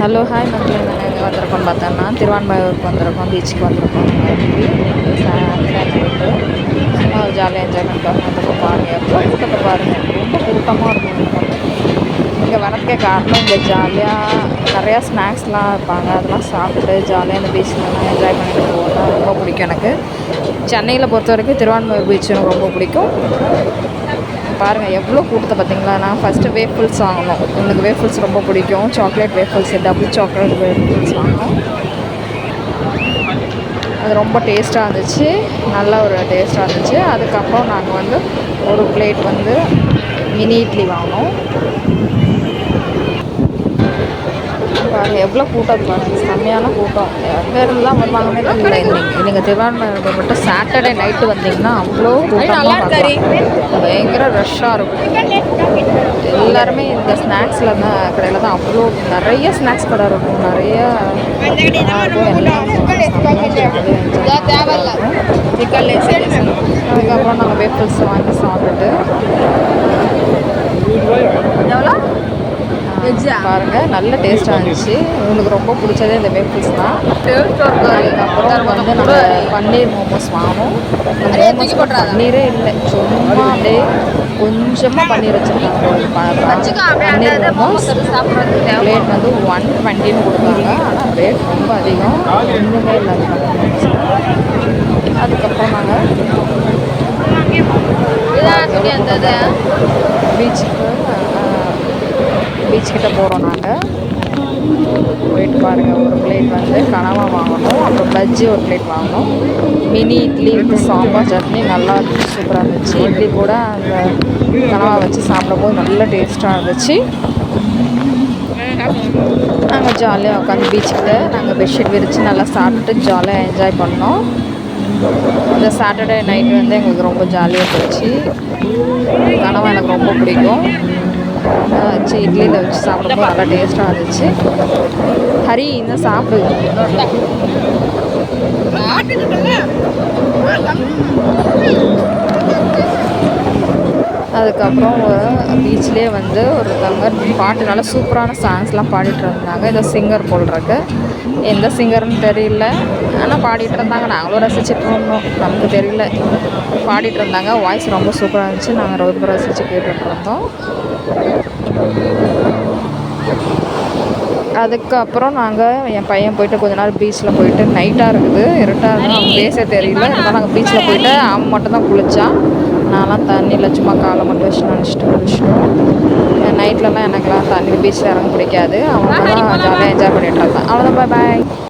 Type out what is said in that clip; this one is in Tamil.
ஹலோ ஹாய் மக்களே, நாங்கள் எங்கே வந்திருக்கோம்னு பார்த்தோம்னா திருவான்மையூருக்கு வந்திருக்கோம். பீச்சுக்கு வந்திருக்கோம். நைட்டு சும்மா ஜாலியாக என்ஜாய் பண்ணிட்டு வந்திருக்கோம். பாருங்கள் எவ்வளோ கூட்டத்தை பாருங்கள், ரொம்ப கூட்டமாக இருக்கும். இங்கே வரதுக்கே காரணம் இங்கே ஜாலியாக நிறையா ஸ்நாக்ஸ்லாம் இருப்பாங்க. அதெல்லாம் சாப்பிட்டு ஜாலியாக இந்த பீச்சிலலாம் என்ஜாய் பண்ணிட்டு போவோம். ரொம்ப பிடிக்கும் எனக்கு. சென்னையில் பொறுத்த வரைக்கும் திருவான்மையூர் பீச் எனக்கு ரொம்ப பிடிக்கும். பாருங்கள் எவ்வளோ கூட்டத்தை பார்த்தீங்களா. நான் ஃபஸ்ட்டு வேஃபிள்ஸ் வாங்கினோம். எனக்கு வேஃபிள்ஸ் ரொம்ப பிடிக்கும். Chocolate waffles, double chocolate waffles வாங்கினோம். அது ரொம்ப டேஸ்ட்டாக இருந்துச்சு, நல்ல ஒரு டேஸ்ட்டாக இருந்துச்சு. அதுக்கப்புறம் நாங்கள் வந்து ஒரு பிளேட் வந்து மினி இட்லி வாங்கினோம். பாருங்கள் எவ்வளோ கூட்டம் பாருங்கள், செம்மையான கூட்டம். பேரெல்லாம் வருவாங்கன்னே தெரியல. நீங்கள் திருவான்மையூர் மட்டும் சாட்டர்டே நைட்டு வந்தீங்கன்னா அவ்வளோ கூட்டமாக பயங்கர ரஷ்ஷாக இருக்கும். எல்லாருமே இந்த ஸ்நாக்ஸில் தான் கடையில் தான் அவ்வளோ நிறைய ஸ்நாக்ஸ் கடை இருக்கும். நிறைய அதுக்கப்புறம் நாங்கள் வேஃபிள்ஸ் வாங்கி சாப்பிட்டுட்டு எவ்வளோ பாருங்கள் நல்ல டேஸ்ட்டாக இருந்துச்சு. உங்களுக்கு ரொம்ப பிடிச்சதே இந்த வேஃபிள்ஸ் தான். அதுக்கப்புறம் வந்து நம்ம பன்னீர் மோமோஸ் வாங்கணும். பன்னீரே இல்லை, சும்மா அப்படியே கொஞ்சமாக பன்னீர் வச்சுருக்காங்க. பன்னீர் மோமோஸ் ரேட் வந்து 120 கொடுத்தாங்க. ஆனால் ரேட் ரொம்ப அதிகம், ஒன்றுமே இல்லாத. அதுக்கப்புறம் நாங்கள் பீச்சுக்கிட்ட போகிறோம். நாங்கள் போயிட்டு பாருங்கள், ஒரு பிளேட் வந்து கனவா வாங்கணும். அப்புறம் பஜ்ஜி ஒரு பிளேட் வாங்கணும். மினி இட்லி வித் சாம்பார் சட்னி நல்லா இருந்துச்சு, சூப்பராக இருந்துச்சு. இட்லி கூட அந்த கனவா வச்சு சாப்பிடும்போது நல்ல டேஸ்ட்டாக இருந்துச்சு. நாங்கள் ஜாலியாக உட்காந்து பீச்சுக்கிட்ட நாங்கள் பெட்ஷீட் விரித்து நல்லா சாப்பிட்டுட்டு ஜாலியாக என்ஜாய் பண்ணோம். இந்த சாட்டர்டே நைட்டு வந்து எங்களுக்கு ரொம்ப ஜாலியாக போச்சு. கனவா எனக்கு ரொம்ப பிடிக்கும். வச்சு இட்லியில் வச்சு சாப்பிடும்போது நல்லா டேஸ்ட்டாக இருந்துச்சு. ஹரி இன்னும் சாப்பிடு. அதுக்கப்புறம் பீச்லேயே வந்து ஒருத்தவங்க பாட்டு நல்லா சூப்பரான சாங்ஸ்லாம் பாடிட்டு இருந்தாங்க. இந்த சிங்கர் போடுறக்கு எந்த சிங்கர்னு தெரியல, ஆனால் பாடிட்டு இருந்தாங்க. நாங்களும் ரசிச்சுட்டு இருந்தோம், நமக்கு தெரியல. பாடிட்டு இருந்தாங்க, வாய்ஸ் ரொம்ப சூப்பராக இருந்துச்சு. நாங்கள் ரொம்ப ரசித்து கேட்டுட்டு இருந்தோம். அதுக்கப்புறம் நாங்கள் என் பையன் போயிட்டு கொஞ்ச நேரம் பீச்சில் போயிட்டு, நைட்டாக இருக்குது, இருட்டாக இருக்குது, அவன் பேச தெரியல. இருந்தாலும் நாங்கள் பீச்சில் போயிட்டு அவன் மட்டும் தான் குளித்தான். நான்லாம் தண்ணியில் சும்மா காலை மட்டும் வச்சு நினச்சிட்டு குளிச்சிட்டோம். நைட்லலாம் எனக்குலாம் தண்ணி பீச்சில் இறங்க பிடிக்காது. அவன் தான் ஜாலியாக என்ஜாய் பண்ணிகிட்டு இருந்தான். அவ்வளோதான், பாய்.